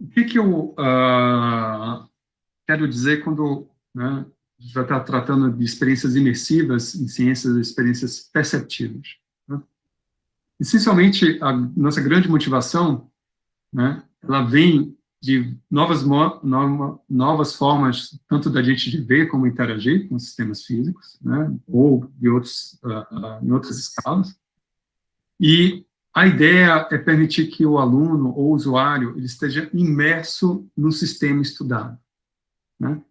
O que eu quero dizer quando, né, a gente vai estar tratando de experiências imersivas em ciências, experiências perceptivas, né? Essencialmente, a nossa grande motivação, né, ela vem de novas formas, tanto da gente de ver como interagir com sistemas físicos, né, ou de em outras escalas. E a ideia é permitir que o aluno ou o usuário ele esteja imerso no sistema estudado, né?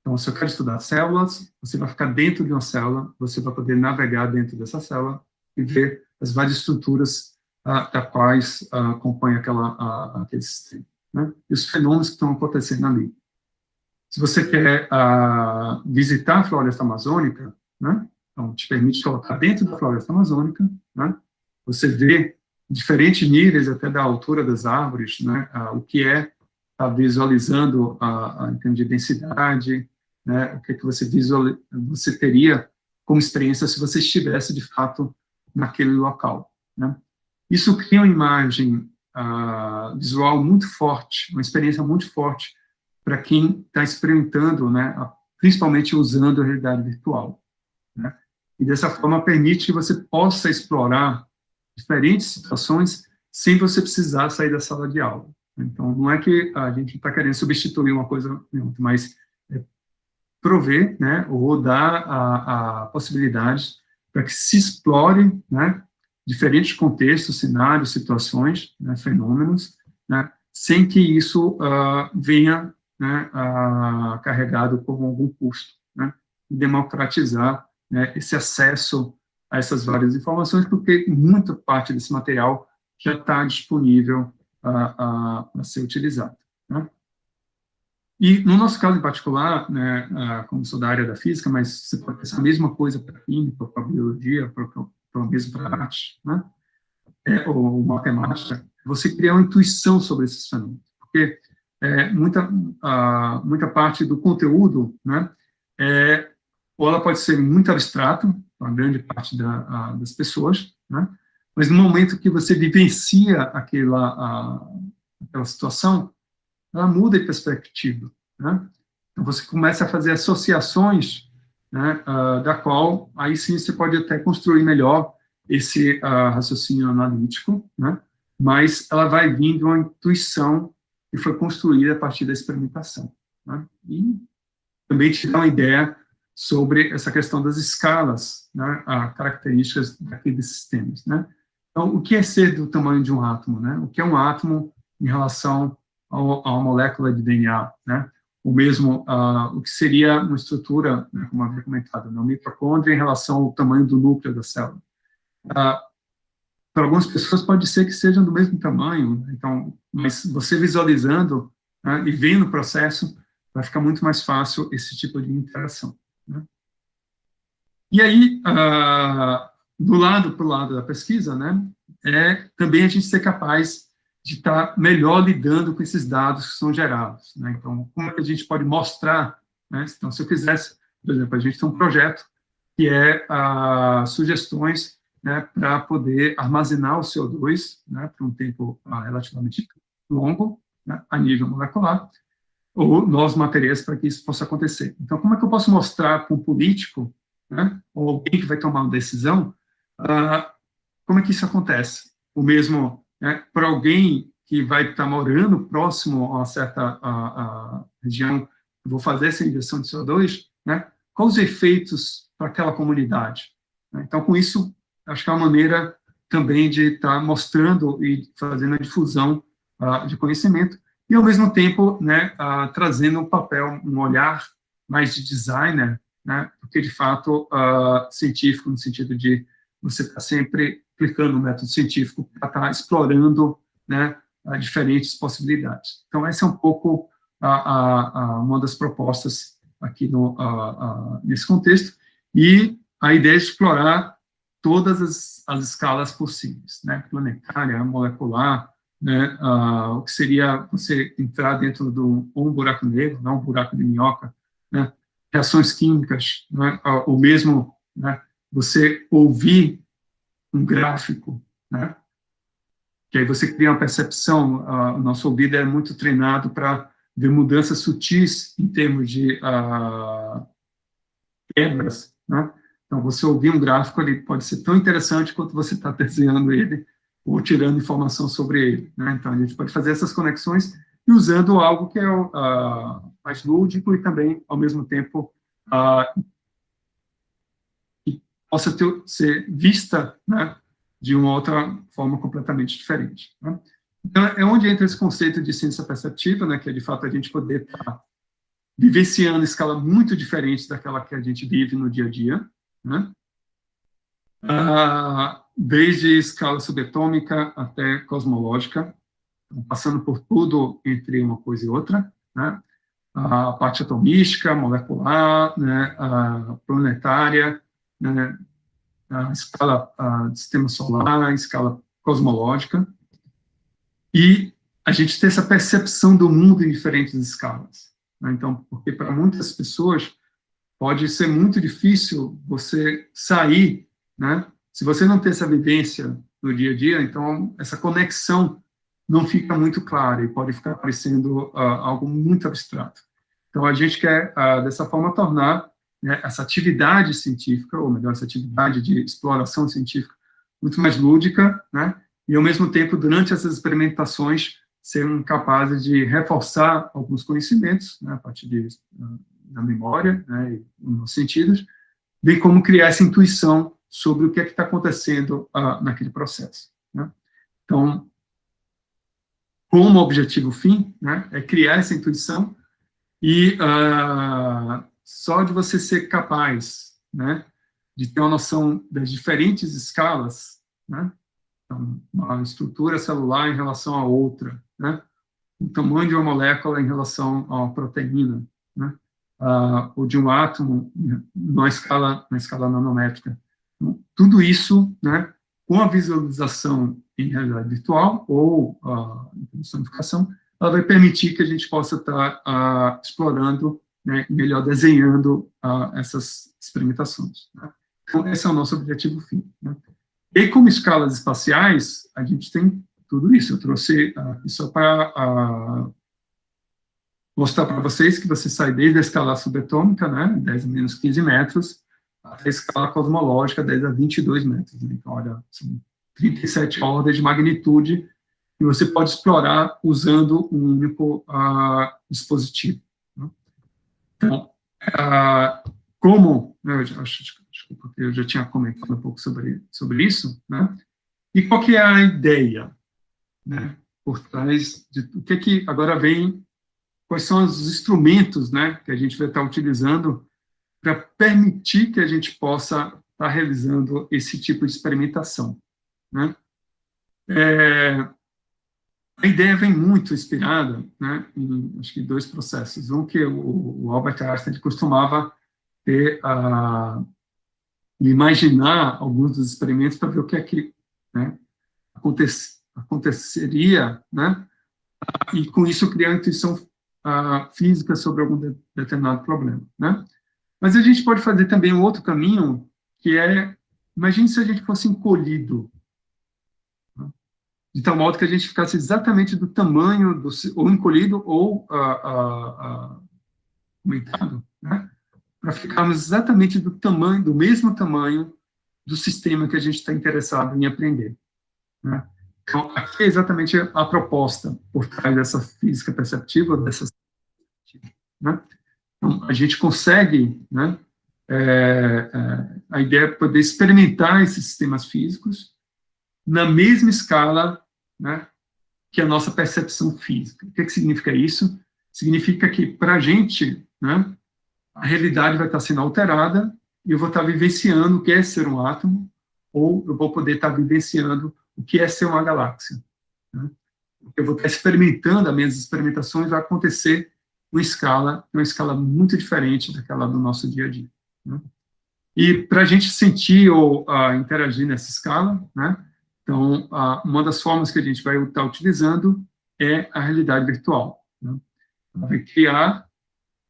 Então, se eu quero estudar células, você vai ficar dentro de uma célula, você vai poder navegar dentro dessa célula e ver as várias estruturas das quais compõem aquele sistema, né? E os fenômenos que estão acontecendo ali. Se você quer visitar a floresta amazônica, né? Então, te permite colocar dentro da floresta amazônica, né? Você vê diferentes níveis até da altura das árvores, né? O que é visualizando em termos de densidade, né? O que você teria como experiência se você estivesse de fato naquele local, né? Isso cria uma imagem visual muito forte, uma experiência muito forte para quem está experimentando, né? Principalmente usando a realidade virtual, né? E dessa forma permite que você possa explorar diferentes situações sem você precisar sair da sala de aula. Então, não é que a gente está querendo substituir uma coisa, mas prover, né, ou dar a possibilidade para que se explore, né, diferentes contextos, cenários, situações, né, fenômenos, né, sem que isso venha, né, carregado como algum custo, né, e democratizar, né, esse acesso a essas várias informações, porque muita parte desse material já está disponível a ser utilizado, né? E, no nosso caso em particular, né, como sou da área da física, mas você pode pensar a mesma coisa para a química, para a biologia, mesmo para a arte, né, ou matemática, você cria uma intuição sobre esses fenômenos. Porque muita parte do conteúdo, né, ou ela pode ser muito abstrato, para a grande parte das pessoas, né, mas no momento que você vivencia aquela situação, ela muda de perspectiva, né? Então, você começa a fazer associações, né, da qual, aí sim, você pode até construir melhor esse raciocínio analítico, né? Mas ela vai vindo uma intuição que foi construída a partir da experimentação, né? E também te dá uma ideia sobre essa questão das escalas, né, características daqueles sistemas, né? Então, o que é ser do tamanho de um átomo, né? O que é um átomo em relação a uma molécula de DNA, né? O mesmo, o que seria uma estrutura, né, como havia comentado, uma mitocôndria em relação ao tamanho do núcleo da célula. Para algumas pessoas pode ser que sejam do mesmo tamanho, né? Então, mas você visualizando, né, e vendo o processo, vai ficar muito mais fácil esse tipo de interação, né? E aí, pro lado da pesquisa, né, também a gente ser capaz de estar melhor lidando com esses dados que são gerados, né? Então, como é que a gente pode mostrar, né? Então, se eu quisesse, por exemplo, a gente tem um projeto que é sugestões, né, para poder armazenar o CO2, né, por um tempo relativamente longo, né, a nível molecular, ou novos materiais para que isso possa acontecer. Então, como é que eu posso mostrar para um político, né, ou alguém que vai tomar uma decisão, como é que isso acontece? O mesmo, né, para alguém que vai estar morando próximo a uma certa região, vou fazer essa injeção de CO2, né, quais os efeitos para aquela comunidade? Então, com isso, acho que é uma maneira também de estar mostrando e fazendo a difusão de conhecimento, e, ao mesmo tempo, né, trazendo um papel, um olhar mais de designer, né, do que, de fato, científico, no sentido de você estar sempre aplicando o método científico para estar explorando, né, diferentes possibilidades. Então, essa é um pouco uma das propostas aqui nesse contexto, e a ideia é explorar todas as escalas possíveis, né, planetária, molecular, né, o que seria você entrar dentro de um buraco negro, não um buraco de minhoca, né, reações químicas, né, ou mesmo, né, você ouvir um gráfico, né, que aí você cria uma percepção, o nosso ouvido é muito treinado para ver mudanças sutis em termos de quebras, né? Então, você ouvir um gráfico, ele pode ser tão interessante quanto você está desenhando ele ou tirando informação sobre ele, né? Então, a gente pode fazer essas conexões e usando algo que é mais lúdico e também, ao mesmo tempo, que possa ser vista, né, de uma outra forma completamente diferente, né? Então, é onde entra esse conceito de ciência perceptiva, né, que é, de fato, a gente poder estar vivenciando escala muito diferente daquela que a gente vive no dia a dia, né? Desde escala subatômica até cosmológica, passando por tudo entre uma coisa e outra, né? A parte atomística, molecular, né? A planetária, né? A escala do sistema solar, a escala cosmológica, e a gente ter essa percepção do mundo em diferentes escalas, né? Então, porque para muitas pessoas pode ser muito difícil você sair, né? Se você não tem essa vivência no dia a dia, então essa conexão não fica muito clara e pode ficar parecendo algo muito abstrato. Então, a gente quer, dessa forma, tornar, né, essa atividade científica, ou melhor, essa atividade de exploração científica, muito mais lúdica, né? E, ao mesmo tempo, durante essas experimentações, serem capazes de reforçar alguns conhecimentos, né, a partir da memória, né, e nos sentidos, bem como criar essa intuição sobre o que é que está acontecendo naquele processo, né? Então, como objetivo fim, né, é criar essa intuição e só de você ser capaz, né, de ter uma noção das diferentes escalas, né, então, uma estrutura celular em relação a outra, né, o tamanho de uma molécula em relação a uma proteína, né, ou de um átomo na escala nanométrica. Então, tudo isso, né, com a visualização em realidade virtual ou em personificação, ela vai permitir que a gente possa estar explorando, né, melhor desenhando essas experimentações, né? Então, esse é o nosso objetivo fim, né? E como escalas espaciais, a gente tem tudo isso. Eu trouxe só para mostrar para vocês que você sai desde a escala subatômica, né, 10 a menos 15 metros, até a escala cosmológica, 10 a 22 metros. Né? Então, olha, são 37 ordens de magnitude que você pode explorar usando um único dispositivo, né? Então, como, né, eu já tinha comentado um pouco sobre isso, né? E qual que é a ideia, né, por trás de o que agora vem, quais são os instrumentos, né, que a gente vai estar utilizando para permitir que a gente possa estar realizando esse tipo de experimentação, né? A ideia vem muito inspirada, né, em, acho que, dois processos. Um que o Albert Einstein costumava ter, imaginar alguns dos experimentos para ver o que é que, né, aconteceria, né, e com isso criar uma intuição física sobre algum determinado problema, né? Mas a gente pode fazer também um outro caminho, que é, imagine se a gente fosse encolhido, né, de tal modo que a gente ficasse exatamente do tamanho, ou encolhido, ou aumentado, né, para ficarmos exatamente do mesmo tamanho do sistema que a gente está interessado em aprender, né? Então, aqui é exatamente a proposta por trás dessa física perceptiva, né? Então, a gente consegue, né, a ideia é poder experimentar esses sistemas físicos na mesma escala, né, que a nossa percepção física. O que significa isso? Significa que, para a gente, né, a realidade vai estar sendo alterada e eu vou estar vivenciando o que é ser um átomo, ou eu vou poder estar vivenciando o que é ser uma galáxia, né? Eu vou estar experimentando, as minhas experimentações vai acontecer uma escala muito diferente daquela do nosso dia a dia, né? E para a gente sentir ou interagir nessa escala, né, então, uma das formas que a gente vai estar utilizando é a realidade virtual, né? Ela vai criar,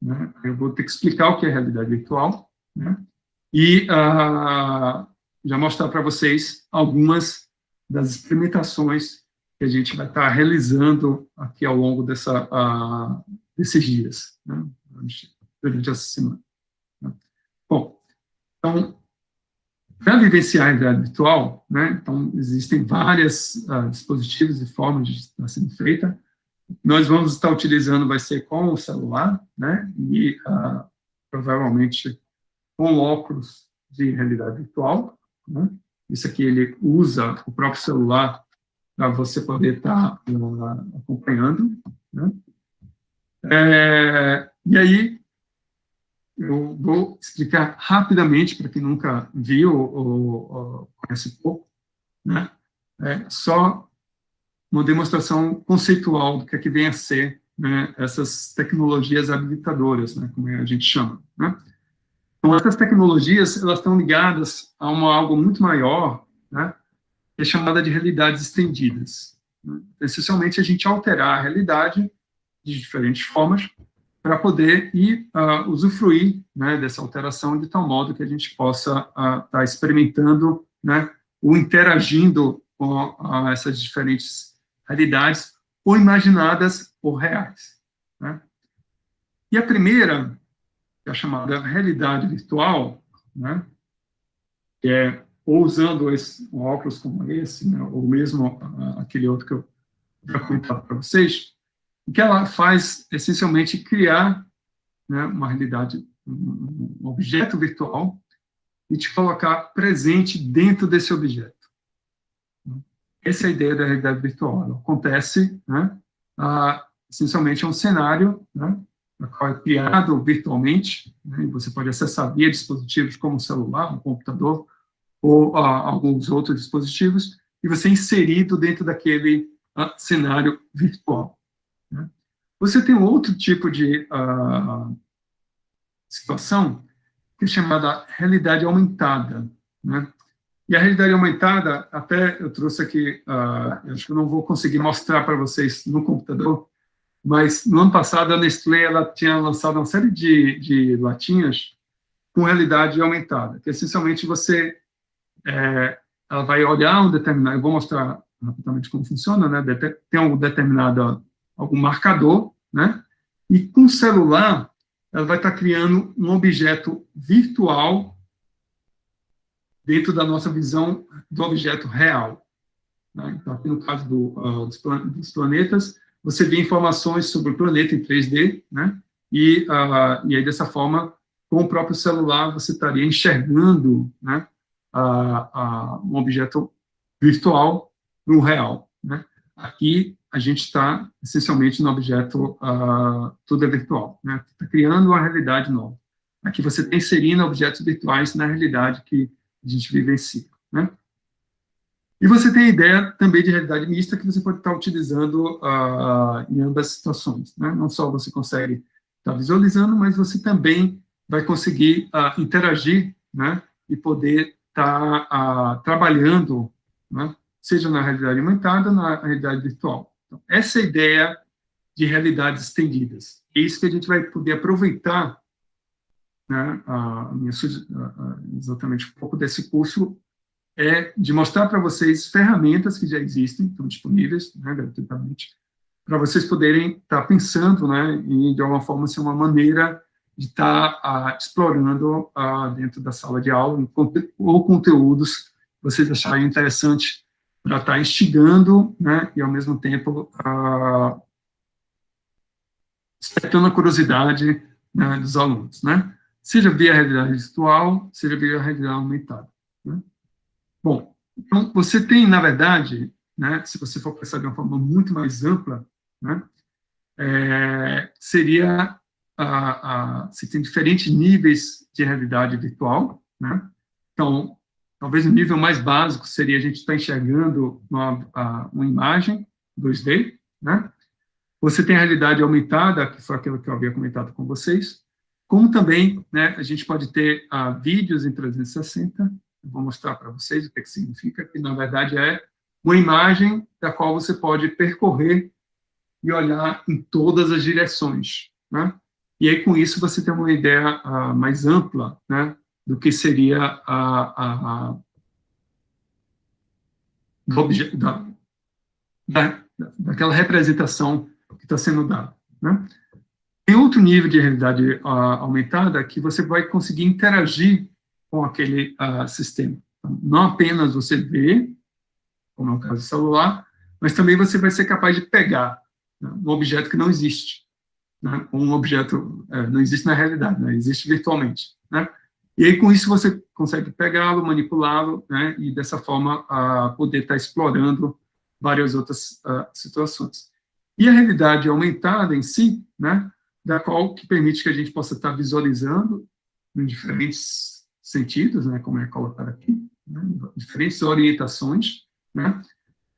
né, eu vou ter que explicar o que é realidade virtual, né, e já mostrar para vocês algumas das experimentações que a gente vai estar realizando aqui ao longo desses dias, né, durante essa semana. Né. Bom, então, para vivenciar a realidade virtual, né, então, existem vários dispositivos e formas de estar sendo feita. Nós vamos estar utilizando, vai ser com o celular, né, e provavelmente com óculos de realidade virtual, né. Isso aqui ele usa o próprio celular para você poder estar acompanhando, né. E aí, eu vou explicar rapidamente, para quem nunca viu ou conhece pouco, né, só uma demonstração conceitual do que é que vem a ser, né, essas tecnologias habilitadoras, né, como a gente chama, né. Então, essas tecnologias, elas estão ligadas a algo muito maior, né, que é chamada de realidades estendidas. Né. Essencialmente, a gente alterar a realidade de diferentes formas para poder ir usufruir, né, dessa alteração de tal modo que a gente possa estar experimentando, né, ou interagindo com essas diferentes realidades, ou imaginadas ou reais. Né. E a primeira, que é a chamada realidade virtual, né, que é ou usando um óculos como esse, né, ou mesmo aquele outro que eu já comentava para vocês, o que ela faz, essencialmente, criar, né, uma realidade, um objeto virtual, e te colocar presente dentro desse objeto. Essa é a ideia da realidade virtual. Ela acontece, né, essencialmente, é um cenário, né, qual é criado virtualmente, né, e você pode acessar via dispositivos como o celular, o computador, ou alguns outros dispositivos, e você é inserido dentro daquele cenário virtual. Né. Você tem um outro tipo de situação, que é chamada realidade aumentada. Né. E a realidade aumentada, até eu trouxe aqui, eu acho que eu não vou conseguir mostrar para vocês no computador, mas no ano passado a Nestlé ela tinha lançado uma série de latinhas com realidade aumentada, que essencialmente ela vai olhar um determinado, eu vou mostrar rapidamente como funciona, né? Tem algum marcador, né? E com o celular ela vai estar criando um objeto virtual dentro da nossa visão do objeto real. Né? Então, aqui no caso dos planetas, você vê informações sobre o planeta em 3D, né? E aí, dessa forma, com o próprio celular, você estaria enxergando, né, um objeto virtual no real. Né? Aqui, a gente está, essencialmente, no objeto, tudo é virtual. Né? Está criando uma realidade nova. Aqui você está inserindo objetos virtuais na realidade que a gente vivencia. Né? E você tem a ideia também de realidade mista que você pode estar utilizando em ambas situações. Né? Não só você consegue estar visualizando, mas você também vai conseguir interagir, né? E poder estar trabalhando, né? Seja na realidade aumentada ou na realidade virtual. Então, essa é a ideia de realidades estendidas. É isso que a gente vai poder aproveitar, né? Exatamente um pouco desse curso de mostrar para vocês ferramentas que já existem, estão disponíveis, né, gratuitamente, para vocês poderem estar pensando, né, e de alguma forma ser uma maneira de estar explorando dentro da sala de aula ou conteúdos que vocês acharem interessante para estar instigando, né, e ao mesmo tempo despertando a curiosidade, né, dos alunos, né, seja via realidade virtual, seja via realidade aumentada. Né. Bom, então, você tem, na verdade, né, se você for pensar de uma forma muito mais ampla, né, você tem diferentes níveis de realidade virtual. Né? Então, talvez o nível mais básico seria a gente estar enxergando uma imagem 2D. Né? Você tem a realidade aumentada, que foi aquilo que eu havia comentado com vocês, como também, né, a gente pode ter vídeos em 360. Eu vou mostrar para vocês o que significa, que na verdade é uma imagem da qual você pode percorrer e olhar em todas as direções. Né? E aí, com isso, você tem uma ideia mais ampla, né, do que seria do daquela representação que está sendo dada, né? Tem outro nível de realidade aumentada que você vai conseguir interagir com aquele sistema. Então, não apenas você vê, como é o caso do celular, mas também você vai ser capaz de pegar, né, um objeto que não existe, né, um objeto não existe na realidade, né, existe virtualmente, né? E aí, com isso, você consegue pegá-lo, manipulá-lo, né, e dessa forma poder estar explorando várias outras situações. E a realidade aumentada em si, né, da qual que permite que a gente possa estar visualizando em diferentes sentidos, né, como é colocado aqui, né, diferentes orientações, né,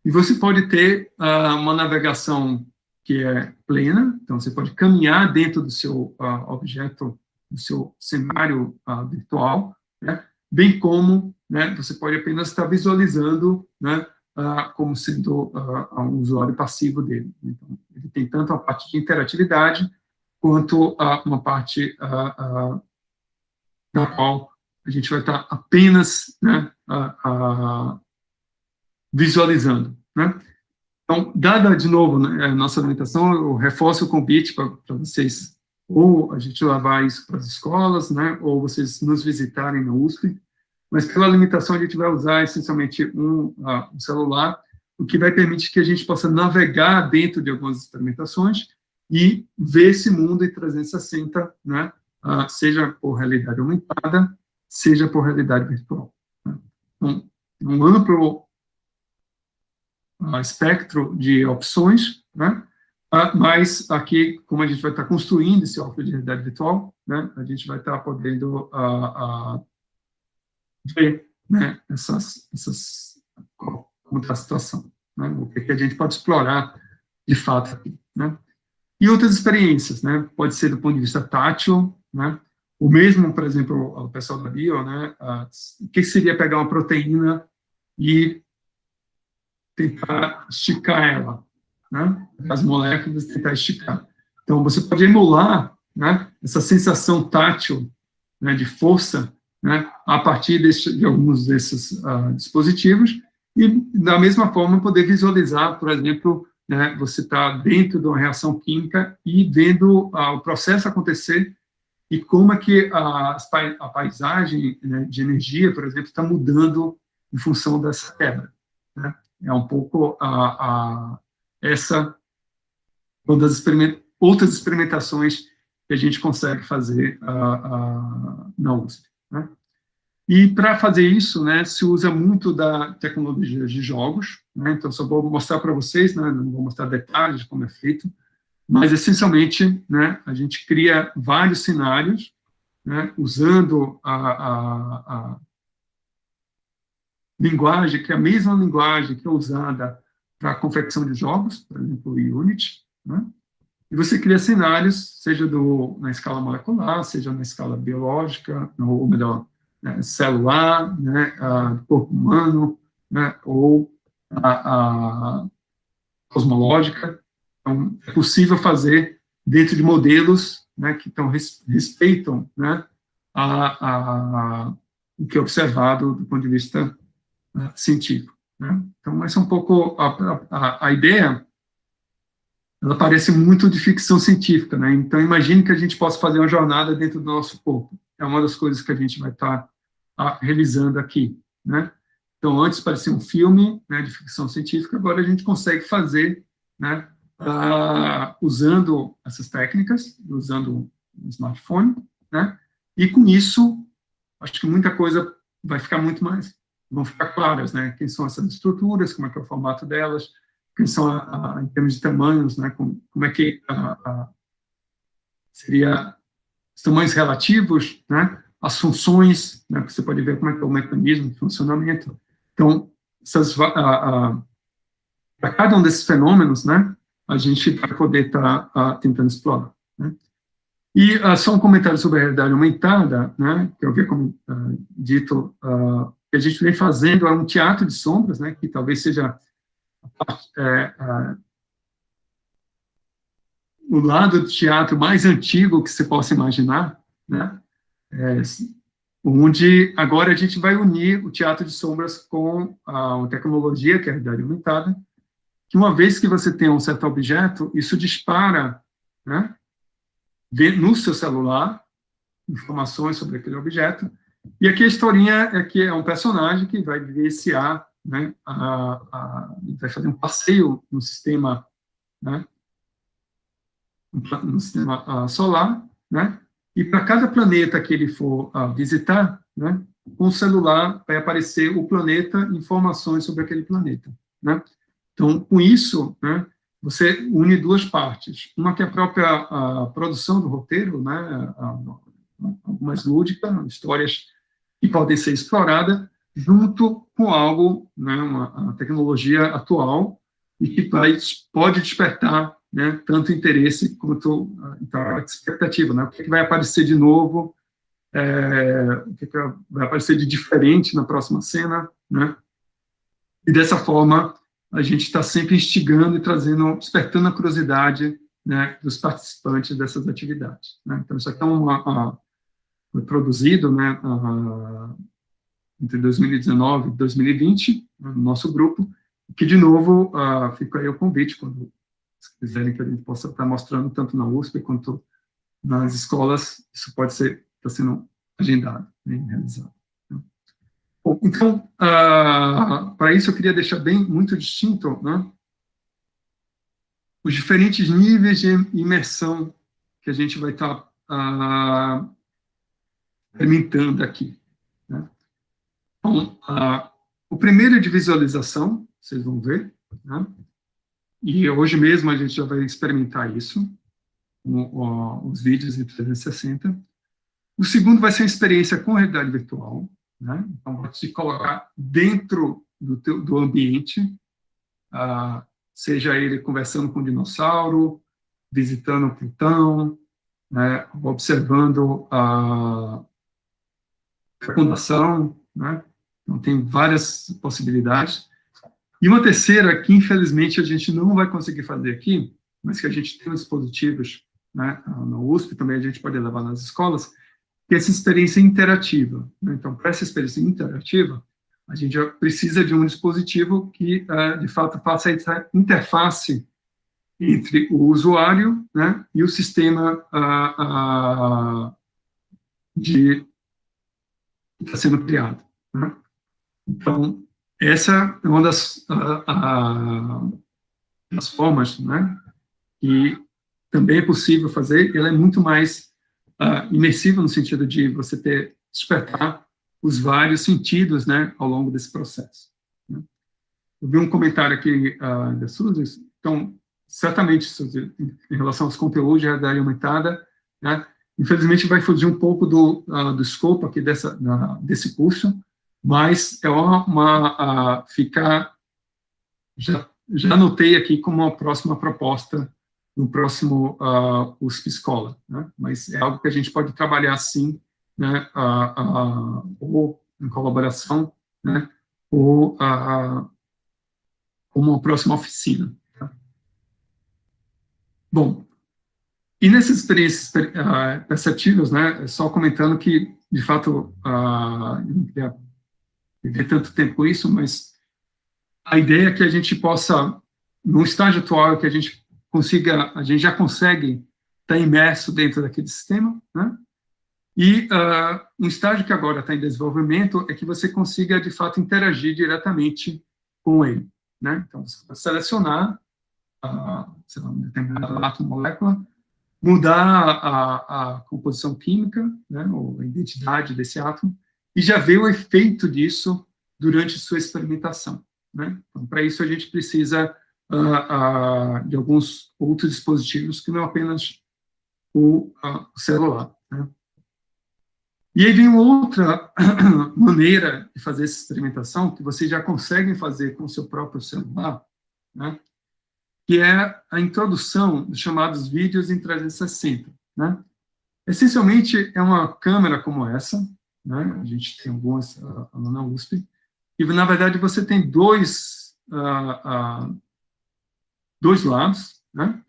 e você pode ter uma navegação que é plena, então você pode caminhar dentro do seu objeto, do seu cenário virtual, né, bem como, né, você pode apenas estar visualizando, né, como sendo um usuário passivo dele. Então, ele tem tanto a parte de interatividade, quanto uma parte na qual a gente vai estar apenas, né, visualizando, né? Então, dada, de novo, né, a nossa limitação, eu reforço o convite para vocês, ou a gente levar isso para as escolas, né, ou vocês nos visitarem na USP, mas pela limitação a gente vai usar essencialmente um celular, o que vai permitir que a gente possa navegar dentro de algumas experimentações e ver esse mundo em 360, né, seja por realidade aumentada, seja por realidade virtual, né? Então, um amplo espectro de opções, né? Mas aqui, como a gente vai estar construindo esse óculos de realidade virtual, né, a gente vai estar podendo ver, né, como está a situação, né, o que a gente pode explorar de fato aqui, né? E outras experiências, né, pode ser do ponto de vista tátil, né, o mesmo, por exemplo, o pessoal da Bio, né, o que seria pegar uma proteína e tentar esticar ela, né, as moléculas tentar esticar. Então, você pode emular, né, essa sensação tátil, né, de força, né, a partir de alguns desses dispositivos, e, da mesma forma, poder visualizar, por exemplo, né, você está dentro de uma reação química e vendo o processo acontecer e como é que a paisagem, né, de energia, por exemplo, está mudando em função dessa quebra, né? É um pouco essa uma das outras experimentações que a gente consegue fazer na USP, né? E para fazer isso, né, se usa muito da tecnologia de jogos, né? Então só vou mostrar para vocês, né, não vou mostrar detalhes de como é feito, mas essencialmente, né, a gente cria vários cenários, né, usando a linguagem, que é a mesma linguagem que é usada para a confecção de jogos, por exemplo, o Unity, né? E você cria cenários, seja na escala molecular, seja na escala biológica, ou melhor, né, celular, né, corpo humano, né, ou cosmológica. Então, é possível fazer dentro de modelos, né, que respeitam, né, o que é observado do ponto de vista científico, né? Então, essa é um pouco a ideia. Ela parece muito de ficção científica, né? Então, imagine que a gente possa fazer uma jornada dentro do nosso corpo. É uma das coisas que a gente vai estar realizando aqui, né? Então, antes parecia um filme, né, de ficção científica, agora a gente consegue fazer, né, usando essas técnicas, usando um smartphone, né? E com isso, acho que muita coisa vai ficar muito mais, vão ficar claras, né? Quem são essas estruturas, como é que é o formato delas, quem são, em termos de tamanhos, né? Como é que seria os tamanhos relativos, né? As funções, né? Você pode ver como é que é o mecanismo de funcionamento. Então, para cada um desses fenômenos, né? A gente vai poder estar tentando explorar, né? E só um comentário sobre a realidade aumentada, né, que eu havia dito, que a gente vem fazendo um teatro de sombras, né, que talvez seja o lado do teatro mais antigo que você possa imaginar, né, onde agora a gente vai unir o teatro de sombras com a tecnologia, que é a realidade aumentada, que uma vez que você tem um certo objeto, isso dispara, né, no seu celular informações sobre aquele objeto. E aqui a historinha é que é um personagem que vai vivenciar, né, vai fazer um passeio no sistema, né, no sistema solar, né, e para cada planeta que ele for visitar, né, com o celular vai aparecer o planeta, informações sobre aquele planeta, né. Então, com isso, né, você une duas partes. Uma que é a própria produção do roteiro, né, algumas lúdicas, histórias que podem ser exploradas, junto com algo, né, uma tecnologia atual, e que pode despertar, né, tanto interesse quanto expectativa. Né? O que vai aparecer de novo, o que vai aparecer de diferente na próxima cena, né? E dessa forma, a gente está sempre instigando e trazendo, despertando a curiosidade, né, dos participantes dessas atividades. Né? Então, isso aqui foi produzido, né, entre 2019 e 2020, no nosso grupo, que, de novo, fica aí o convite, quando quiserem que a gente possa estar mostrando, tanto na USP quanto nas escolas, isso pode ser, está sendo agendado, né, realizado. Bom, então, para isso eu queria deixar muito distinto, né, os diferentes níveis de imersão que a gente vai estar experimentando aqui. Né? Então, o primeiro é de visualização, vocês vão ver, né? E hoje mesmo a gente já vai experimentar isso, com os vídeos em 360. O segundo vai ser a experiência com realidade virtual, né? Então, vai te colocar dentro do ambiente, seja ele conversando com um dinossauro, visitando o Plutão, né? Observando a fecundação, né? Então, tem várias possibilidades. E uma terceira, que infelizmente a gente não vai conseguir fazer aqui, mas que a gente tem dispositivos, né, na USP, também a gente pode levar nas escolas, que é essa experiência interativa. Né? Então, para essa experiência interativa, a gente já precisa de um dispositivo que, de fato, faça essa interface entre o usuário, né, e o sistema que está sendo criado. Né? Então, essa é uma das formas, né, que também é possível fazer. Ela é muito mais imersiva no sentido de você despertar os vários sentidos, né, ao longo desse processo. Né. Eu vi um comentário aqui da Suzy. Então, certamente, Suzy, em relação aos conteúdos de realidade aumentada, né, infelizmente vai fugir um pouco do escopo aqui desse curso, mas é já anotei aqui como uma próxima proposta no próximo USP Escola, né? Mas é algo que a gente pode trabalhar sim, né, ou em colaboração, né, ou como uma próxima oficina. Tá? Bom, e nessas experiências perceptivas, né, só comentando que, de fato, eu não queria viver tanto tempo com isso, mas a ideia é que a gente possa, no estágio atual, que a gente já consegue estar imerso dentro daquele sistema, né? E um estágio que agora está em desenvolvimento é que você consiga, de fato, interagir diretamente com ele, né? Então, você pode selecionar, sei lá, um determinado átomo, molécula, mudar a composição química, né, ou a identidade desse átomo, e já ver o efeito disso durante sua experimentação. Né? Então, para isso, a gente precisa de alguns outros dispositivos que não apenas o celular. Né? E aí vem outra maneira de fazer essa experimentação, que vocês já conseguem fazer com o seu próprio celular, né? Que é a introdução dos chamados vídeos em 360. Né? Essencialmente, é uma câmera como essa, né? A gente tem algumas na USP, e, na verdade, você tem dois lados, né?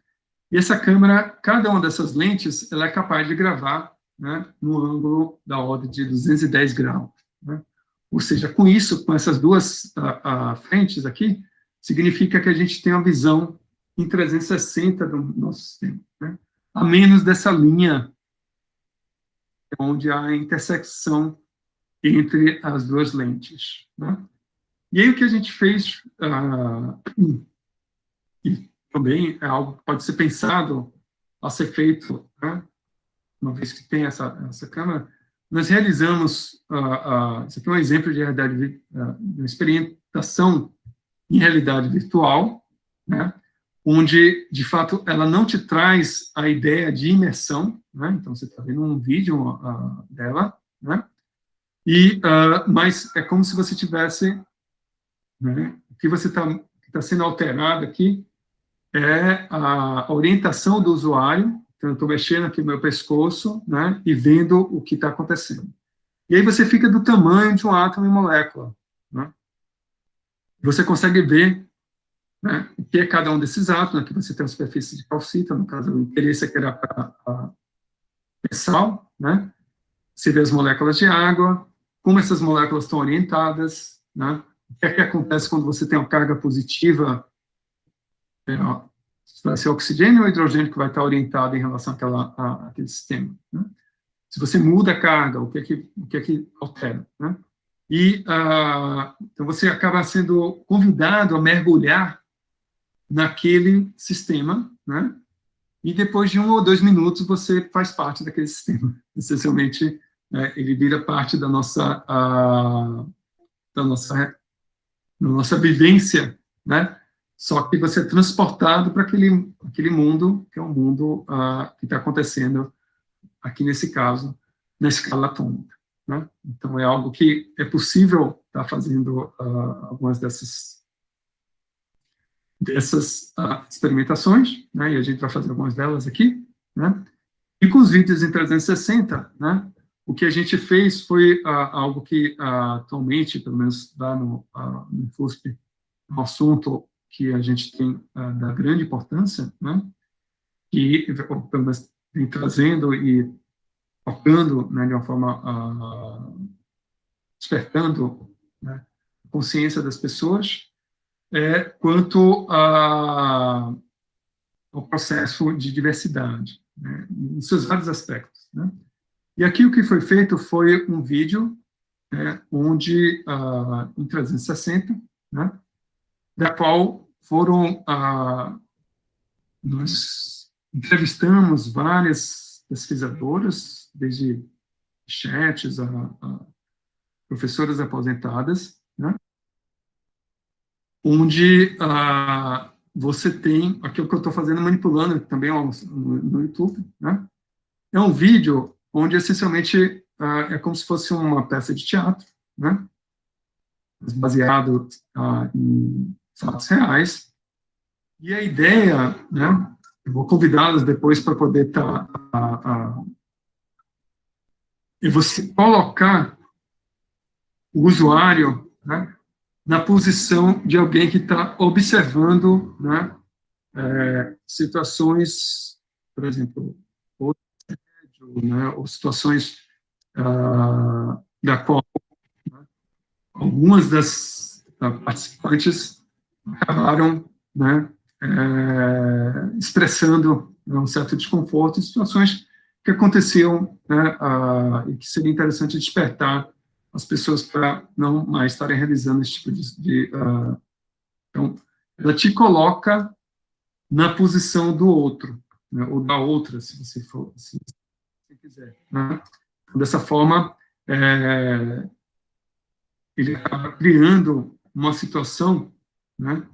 E essa câmera, cada uma dessas lentes, ela é capaz de gravar, né, no ângulo da ordem de 210 graus. Né? Ou seja, com isso, com essas duas frentes aqui, significa que a gente tem uma visão em 360 do nosso sistema, né? A menos dessa linha onde há a intersecção entre as duas lentes, né? E aí o que a gente fez, e também é algo que pode ser pensado a ser feito, né? Uma vez que tem essa câmera, nós realizamos, isso aqui é um exemplo de realidade, de experimentação em realidade virtual, né? Onde, de fato, ela não te traz a ideia de imersão, né? Então, você está vendo um vídeo dela, né? Mas é como se você tivesse, né? O que você está sendo alterado aqui é a orientação do usuário. Então, eu estou mexendo aqui no meu pescoço, né? E vendo o que está acontecendo. E aí você fica do tamanho de um átomo e molécula, né? Você consegue ver, né, o que é cada um desses átomos. Aqui você tem a superfície de calcita, no caso, o interesse aqui era para sal, né? Você vê as moléculas de água, como essas moléculas estão orientadas, né? O que é que acontece quando você tem uma carga positiva, vai ser oxigênio ou hidrogênio que vai estar orientado em relação àquele sistema, né? Se você muda a carga, o que é que altera, né? Então você acaba sendo convidado a mergulhar naquele sistema, né? E depois de 1 ou 2 minutos você faz parte daquele sistema. Essencialmente, né, ele vira parte da nossa vivência, né? Só que você é transportado para aquele mundo, que é um mundo que está acontecendo, aqui nesse caso, na escala atômica, né? Então, é algo que é possível estar fazendo algumas dessas experimentações, né? E a gente vai fazer algumas delas aqui, né? E com os vídeos em 360, né? O que a gente fez foi algo que atualmente, pelo menos lá no FUSP, um assunto que a gente tem da grande importância, né? Que, pelo menos, vem trazendo e tocando, né, de uma forma, despertando, né, a consciência das pessoas, quanto ao processo de diversidade, né, em seus vários aspectos, né? E aqui o que foi feito foi um vídeo, né, onde, em 360, né, da qual nós entrevistamos várias pesquisadoras, desde chats a professoras aposentadas, né, onde você tem, aqui o que eu estou fazendo, manipulando também no YouTube, né, é um vídeo onde, essencialmente, é como se fosse uma peça de teatro, né, baseado em fatos reais, e a ideia, né, eu vou convidá-los depois para poder e você colocar o usuário, né, na posição de alguém que está observando, né, situações, por exemplo, ou situações da qual, né, algumas das participantes acabaram, né, expressando, né, um certo desconforto em situações que aconteciam, né, e que seria interessante despertar as pessoas para não mais estarem realizando esse tipo então, ela te coloca na posição do outro, né, ou da outra, se você quiser, né? Dessa forma, ele acaba criando uma situação, né,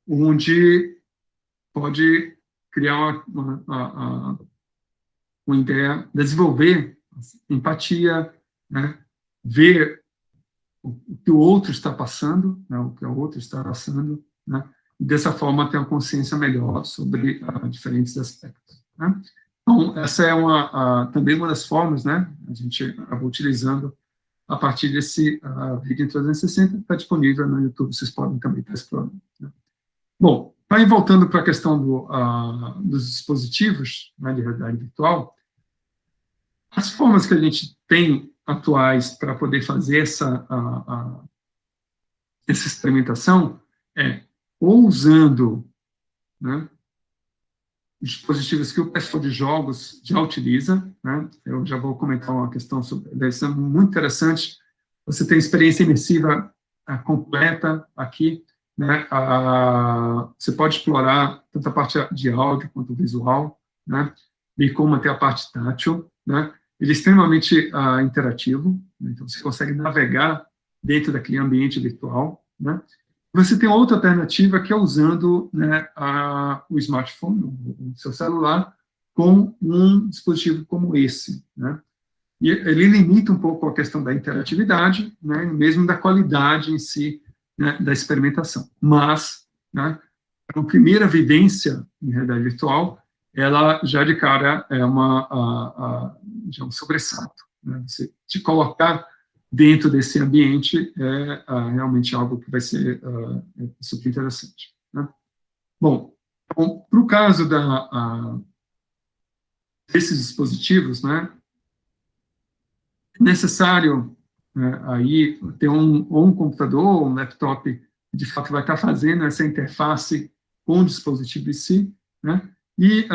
onde pode criar uma ideia, desenvolver empatia, né, ver o que o outro está passando, né, o que o outro está passando, né, e dessa forma ter uma consciência melhor sobre diferentes aspectos, né. Então, essa é também uma das formas, né, a gente acaba utilizando a partir desse vídeo em 360, está disponível no YouTube, vocês podem também estar explorando, né. Bom, aí voltando para a questão dos dispositivos, né, de realidade virtual, as formas que a gente tem atuais para poder fazer essa experimentação ou usando, né, dispositivos que o pessoal de jogos já utiliza, né? Eu já vou comentar uma questão sobre, deve ser muito interessante. Você tem experiência imersiva completa aqui, né? Você pode explorar tanto a parte de áudio quanto visual, né? Bem como até a parte tátil, né? Ele é extremamente interativo, né? Então você consegue navegar dentro daquele ambiente virtual, né? Você tem outra alternativa que é usando, né, o smartphone, o seu celular, com um dispositivo como esse, né? E ele limita um pouco a questão da interatividade, né, mesmo da qualidade em si, né, da experimentação. Mas, né, a primeira vivência em realidade virtual, ela já de cara é já um sobressalto, né? Você te colocar dentro desse ambiente é realmente algo que vai ser super interessante, né? Bom, então, para o caso desses dispositivos, né, é necessário aí ter ou um computador ou um laptop que de fato vai estar fazendo essa interface com o dispositivo em si, né, e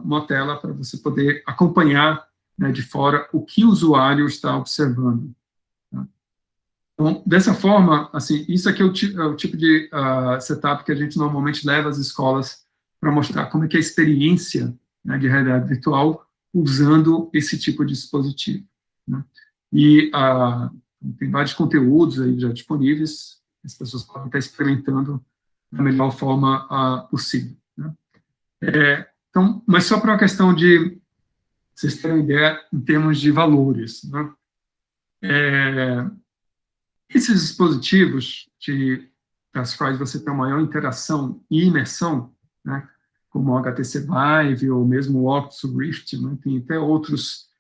uma tela para você poder acompanhar, né, de fora o que o usuário está observando. Tá? Então, dessa forma, assim, isso aqui é o tipo de setup que a gente normalmente leva às escolas para mostrar como é que é a experiência, né, de realidade virtual usando esse tipo de dispositivo, né? E tem vários conteúdos aí já disponíveis, as pessoas podem estar experimentando da melhor forma possível, né? Então, mas só para uma questão de vocês terem uma ideia em termos de valores, né? Esses dispositivos das quais você tem uma maior interação e imersão, né, como o HTC Vive ou mesmo o Oculus Rift, né, tem até outros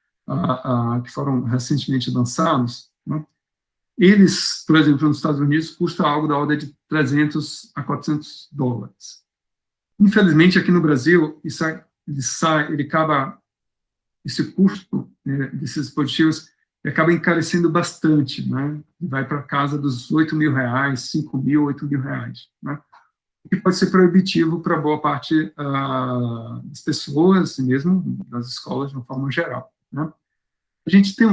que foram recentemente lançados, né, eles, por exemplo, nos Estados Unidos, custam algo da ordem de $300 a $400. Infelizmente, aqui no Brasil, esse custo, né, desses dispositivos acaba encarecendo bastante, né? Vai para casa dos R$ 8.000, 5.000, R$ 8.000, né? O que pode ser proibitivo para boa parte das pessoas, e mesmo das escolas de uma forma geral, né? A gente tem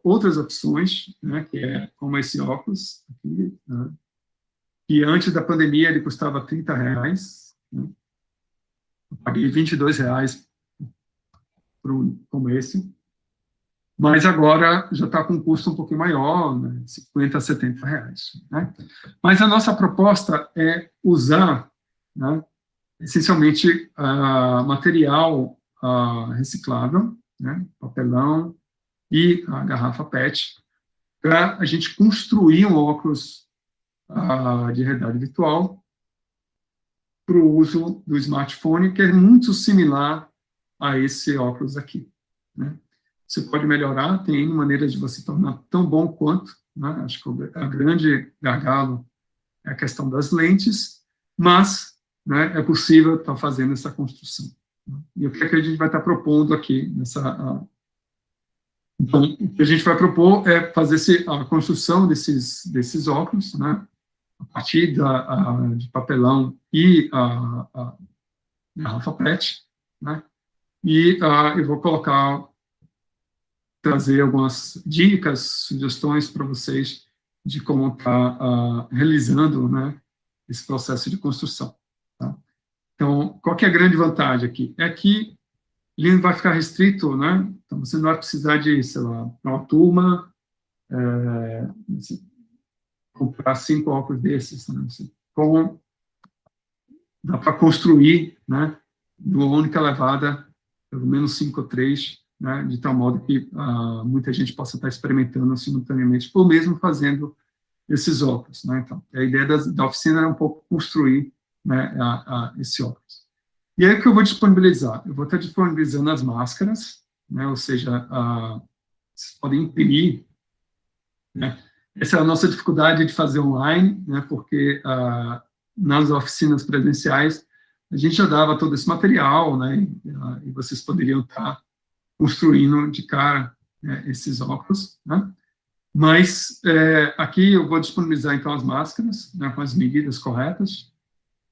outras opções, né, que é como esse óculos aqui, né, que antes da pandemia ele custava R$ 30, né? Eu paguei R$ 22 como esse, mas agora já está com um custo um pouquinho maior, né, 50 a R$ 70, né? Mas a nossa proposta é usar, né, essencialmente material reciclável, né, papelão e a garrafa PET, para a gente construir um óculos de realidade virtual para o uso do smartphone, que é muito similar a esse óculos aqui, né? Você pode melhorar, tem maneiras de você tornar tão bom quanto, né? Acho que a grande gargalo é a questão das lentes, mas, né, é possível estar fazendo essa construção, né? E o que a gente vai estar propondo aqui então, o que a gente vai propor é fazer a construção desses óculos, né, a partir de papelão e a garrafa PET, né, e eu vou trazer algumas dicas, sugestões para vocês de como estar realizando, né, esse processo de construção. Tá? Então, qual que é a grande vantagem aqui? É que ele não vai ficar restrito, né? Então, você não vai precisar de, sei lá, uma turma, comprar 5 óculos desses, né? Dá para construir, né, numa única levada, pelo menos 5 ou 3, né, de tal modo que muita gente possa estar experimentando simultaneamente, ou mesmo fazendo esses óculos, né? Então, a ideia da oficina é um pouco construir, né, esse óculos. E aí o que eu vou disponibilizar? Eu vou estar disponibilizando as máscaras, né, ou seja, vocês podem imprimir, né? Essa é a nossa dificuldade de fazer online, né, porque nas oficinas presenciais a gente já dava todo esse material, né, e vocês poderiam estar construindo de cara, né, esses óculos, né? Mas aqui eu vou disponibilizar, então, as máscaras, né, com as medidas corretas.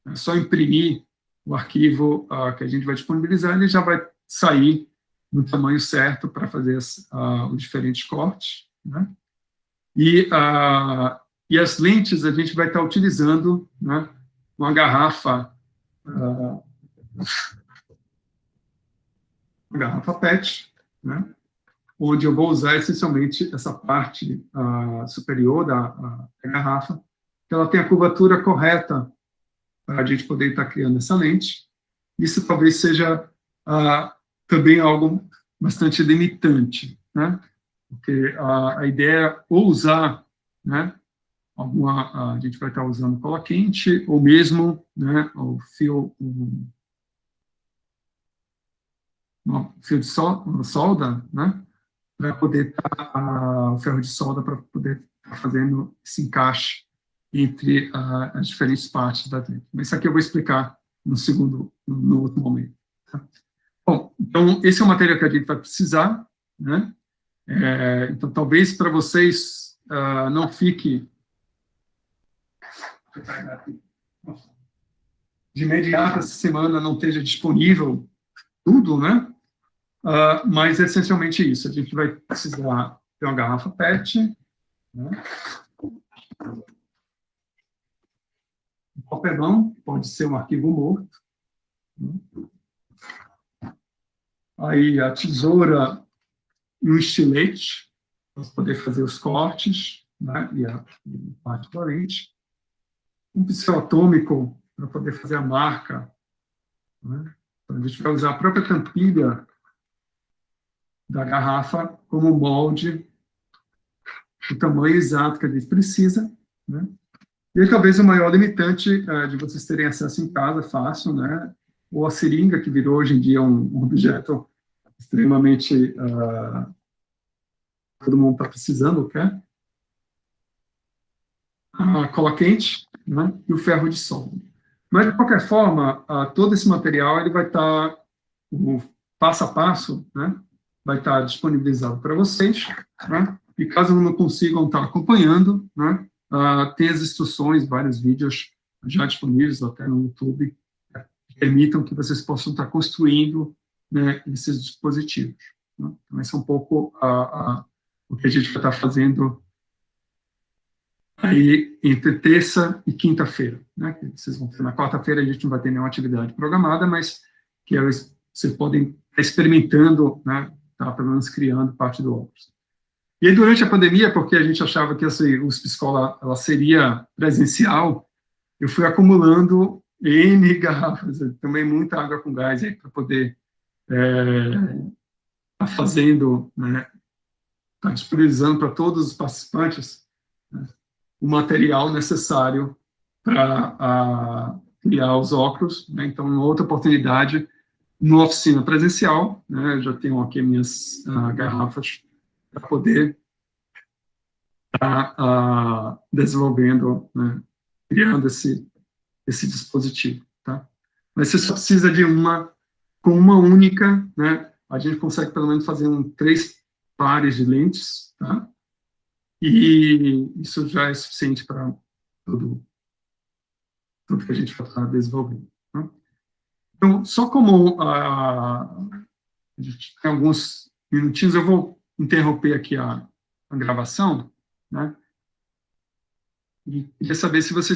É só imprimir o arquivo que a gente vai disponibilizar, ele já vai sair no tamanho certo para fazer os diferentes cortes, né? E as lentes a gente vai estar utilizando, né, uma garrafa PET, né, onde eu vou usar essencialmente essa parte superior da garrafa, que ela tem a curvatura correta para a gente poder estar criando essa lente. Isso talvez seja também algo bastante limitante, né? Porque a ideia é ou usar, né, a gente vai estar usando cola quente, ou mesmo, né, o fio de solda, né, para poder estar, o ferro de solda para poder estar fazendo esse encaixe entre as diferentes partes da lente. Mas isso aqui eu vou explicar no outro momento. Tá? Bom, então, esse é o material que a gente vai precisar, né? Então, talvez para vocês não fique de imediato essa semana não esteja disponível tudo, né? Mas é essencialmente isso. A gente vai precisar ter uma garrafa PET, né? Um papelão, pode ser um arquivo morto, né? Aí a tesoura e um estilete para poder fazer os cortes, né? E a parte da lente. Um pincel atômico para poder fazer a marca, né? Então, a gente vai usar a própria tampilha da garrafa como molde, o tamanho exato que a gente precisa, né? E aí, talvez o maior limitante de vocês terem acesso em casa fácil, né? Ou a seringa, que virou hoje em dia um objeto extremamente todo mundo está precisando, quer? A cola quente, né? E o ferro de solda. Mas, de qualquer forma, todo esse material ele vai estar, o passo a passo, né? Vai estar disponibilizado para vocês, né? E caso não consigam estar acompanhando, né? Tem as instruções, vários vídeos já disponíveis até no YouTube, que permitam que vocês possam estar construindo, né, esses dispositivos. Né? Então, esse é um pouco o que a gente vai estar fazendo aí entre terça e quinta-feira, né? Que vocês vão ter na quarta-feira, a gente não vai ter nenhuma atividade programada, mas que vocês podem estar experimentando, né? Tá, pelo menos criando parte do óculos. E aí, durante a pandemia, porque a gente achava que essa USP Escola ela seria presencial, eu fui acumulando N garrafas, também muita água com gás aí para poder estar fazendo, né? Estar disponibilizando para todos os participantes, né, o material necessário para criar os óculos, né? Então, uma outra oportunidade, numa oficina presencial, né? Eu já tenho aqui minhas garrafas para poder estar desenvolvendo, né? Criando esse dispositivo, tá? Mas você só precisa de com uma única, né? A gente consegue pelo menos fazer 3 pares de lentes, tá? E isso já é suficiente para tudo que a gente vai estar desenvolvendo. Tá? Então, só como a gente tem alguns minutinhos, eu vou interromper aqui a gravação, né? E queria saber se vocês têm